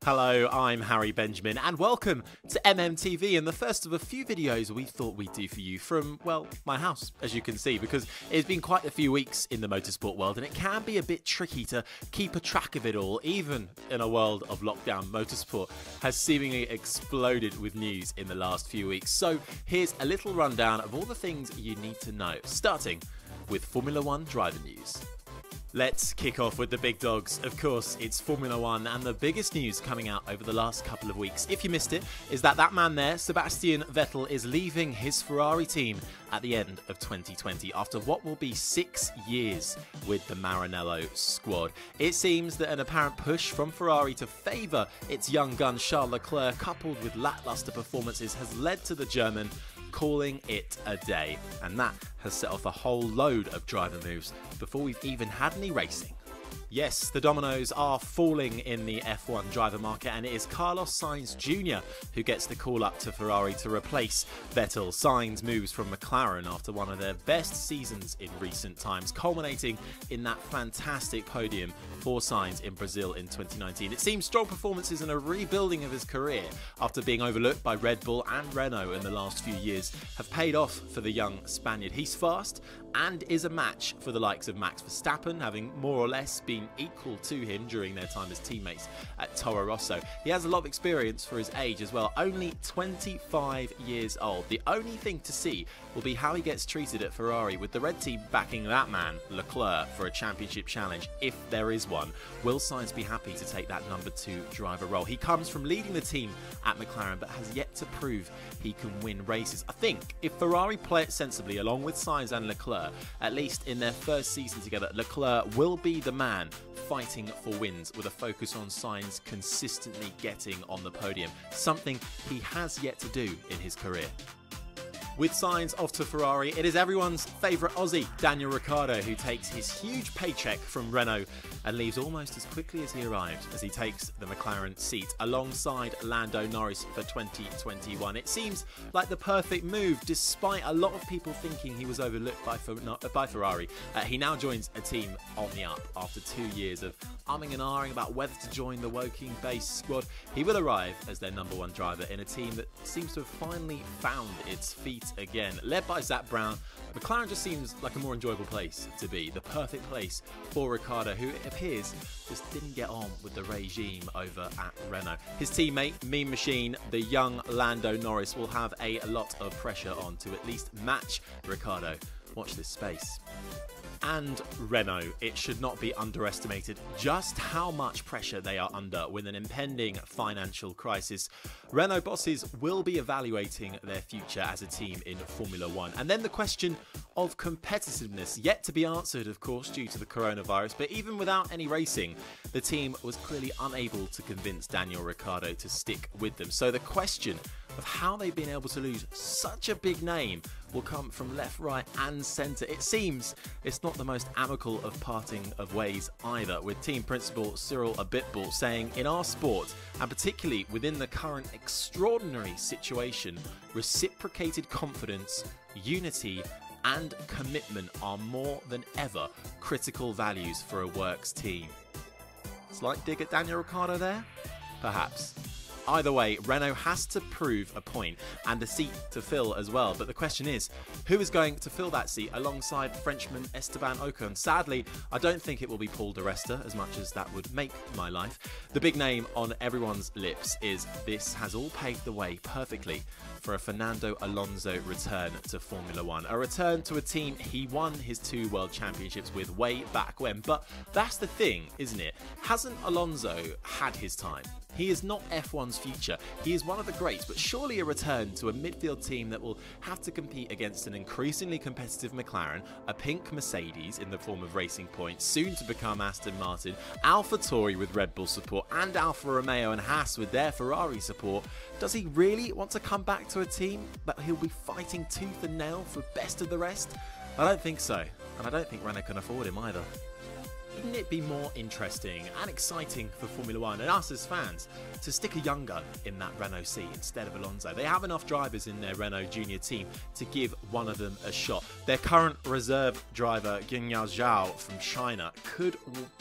Hello, I'm Harry Benjamin and welcome to MMTV and the first of a few videos we thought we'd do for you from, well, my house, as you can see, because it's been quite a few weeks in the motorsport world and it can be a bit tricky to keep a track of it all, even in a world of lockdown. Motorsport has seemingly exploded with news in the last few weeks. So here's a little rundown of all the things you need to know, starting with Formula One driver news. Let's kick off with the big dogs. Of course, it's Formula One, and the biggest news coming out over the last couple of weeks, if you missed it, is that man there, Sebastian Vettel, is leaving his Ferrari team at the end of 2020 after what will be 6 years with the Maranello squad. It seems that an apparent push from Ferrari to favour its young gun Charles Leclerc, coupled with lacklustre performances, has led to the German calling it a day, and that has set off a whole load of driver moves before we've even had any racing. Yes, the dominoes are falling in the F1 driver market, and it is Carlos Sainz Jr. who gets the call up to Ferrari to replace Vettel. Sainz moves from McLaren after one of their best seasons in recent times, culminating in that fantastic podium for Sainz in Brazil in 2019. It seems strong performances and a rebuilding of his career after being overlooked by Red Bull and Renault in the last few years have paid off for the young Spaniard. He's fast and is a match for the likes of Max Verstappen, having more or less been equal to him during their time as teammates at Toro Rosso. He has a lot of experience for his age as well, only 25 years old. The only thing to see will be how he gets treated at Ferrari, with the red team backing that man, Leclerc, for a championship challenge, if there is one. Will Sainz be happy to take that number 2 driver role? He comes from leading the team at McLaren, but has yet to prove he can win races. I think if Ferrari play it sensibly along with Sainz and Leclerc, at least in their first season together, Leclerc will be the man fighting for wins, with a focus on Sainz consistently getting on the podium, something he has yet to do in his career. With Sainz off to Ferrari, it is everyone's favourite Aussie, Daniel Ricciardo, who takes his huge paycheck from Renault and leaves almost as quickly as he arrived, as he takes the McLaren seat alongside Lando Norris for 2021. It seems like the perfect move, despite a lot of people thinking he was overlooked by Ferrari. He now joins a team on the up after 2 years of umming and ahhing about whether to join the Woking base squad. He will arrive as their number 1 driver in a team that seems to have finally found its feet again. Led by Zach Brown, McLaren just seems like a more enjoyable place to be, the perfect place for Ricciardo, who it appears just didn't get on with the regime over at Renault. His teammate, Mean Machine, the young Lando Norris, will have a lot of pressure on to at least match Ricciardo. Watch this space. And Renault, it should not be underestimated just how much pressure they are under with an impending financial crisis. Renault bosses will be evaluating their future as a team in Formula One. And then the question of competitiveness, yet to be answered, of course, due to the coronavirus. But even without any racing, the team was clearly unable to convince Daniel Ricciardo to stick with them. So the question of how they've been able to lose such a big name will come from left, right and centre. It seems it's not the most amicable of parting of ways either, with team principal Cyril Abitbol saying, "In our sport, and particularly within the current extraordinary situation, reciprocated confidence, unity and commitment are more than ever critical values for a works team." Slight dig at Daniel Ricciardo there? Perhaps. Either way, Renault has to prove a point and a seat to fill as well. But the question is, who is going to fill that seat alongside Frenchman Esteban Ocon? Sadly, I don't think it will be Paul di Resta, as much as that would make my life. The big name on everyone's lips is this has all paved the way perfectly for a Fernando Alonso return to Formula One. A return to a team he won his 2 world championships with way back when. But that's the thing, isn't it? Hasn't Alonso had his time? He is not F1's future. He is one of the greats, but surely a return to a midfield team that will have to compete against an increasingly competitive McLaren, a pink Mercedes in the form of Racing Point, soon to become Aston Martin, AlphaTauri with Red Bull support, and Alfa Romeo and Haas with their Ferrari support. Does he really want to come back to a team that he'll be fighting tooth and nail for best of the rest? I don't think so, and I don't think Renault can afford him either. wouldn't it be more interesting and exciting for Formula One and us as fans to stick a younger in that Renault seat instead of Alonso? They have enough drivers in their Renault junior team to give one of them a shot. Their current reserve driver, Zhao from China, could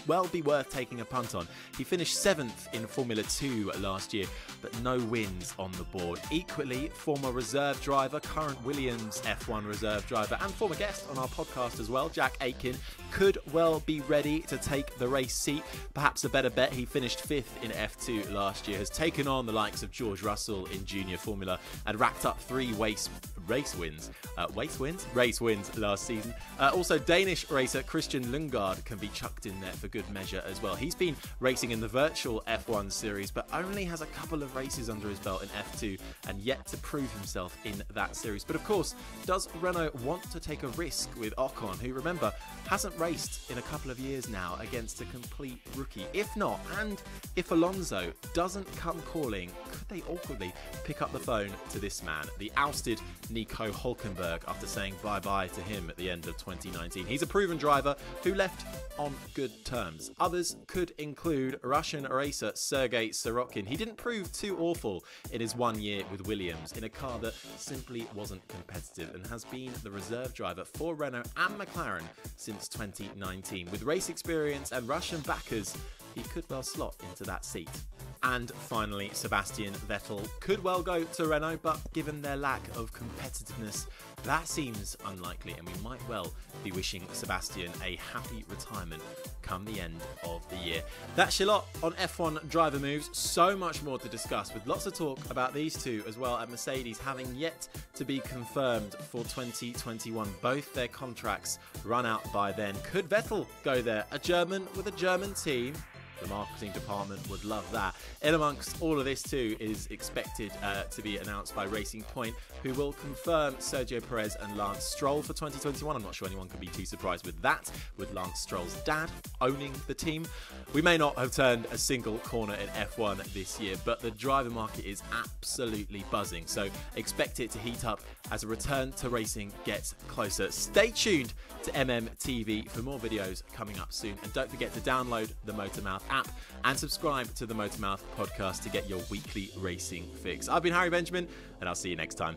well be worth taking a punt on. He finished 7th in Formula 2 last year, but no wins on the board. Equally, former reserve driver, current Williams F1 reserve driver, and former guest on our podcast as well, Jack Aitken, could well be ready to take the race seat. Perhaps a better bet, he finished 5th in F2 last year, has taken on the likes of George Russell in junior formula and racked up 3 race wins last season. Also, Danish racer Christian Lingard can be chucked in there for good measure as well. He's been racing in the virtual F1 series, but only has a couple of races under his belt in F2 and yet to prove himself in that series. But of course, does Renault want to take a risk with Ocon, who, remember, hasn't raced in a couple of years now against a complete rookie? If not, and if Alonso doesn't come calling, could they awkwardly pick up the phone to this man, the ousted Nico Hulkenberg, after saying bye-bye to him at the end of 2019? He's a proven driver who left on good terms. Others could include Russian racer Sergei Sorokin. He didn't prove too awful in his 1 year with Williams in a car that simply wasn't competitive, and has been the reserve driver for Renault and McLaren since 2019. With race experience and Russian backers, he could well slot into that seat. And finally, Sebastian Vettel could well go to Renault, but given their lack of competitiveness, that seems unlikely, and we might well be wishing Sebastian a happy retirement come the end of the year. That's a lot on F1 driver moves. So much more to discuss, with lots of talk about these two as well at Mercedes having yet to be confirmed for 2021. Both their contracts run out by then. Could Vettel go there? A German with a German team? The marketing department would love that. In amongst all of this too is expected to be announced by Racing Point, who will confirm Sergio Perez and Lance Stroll for 2021. I'm not sure anyone can be too surprised with that, with Lance Stroll's dad owning the team. We may not have turned a single corner in F1 this year, but the driver market is absolutely buzzing, so expect it to heat up as a return to racing gets closer. Stay tuned to MMTV for more videos coming up soon, and don't forget to download the MotorMouth app and subscribe to the MotorMouth podcast to get your weekly racing fix. I've been Harry Benjamin, and I'll see you next time.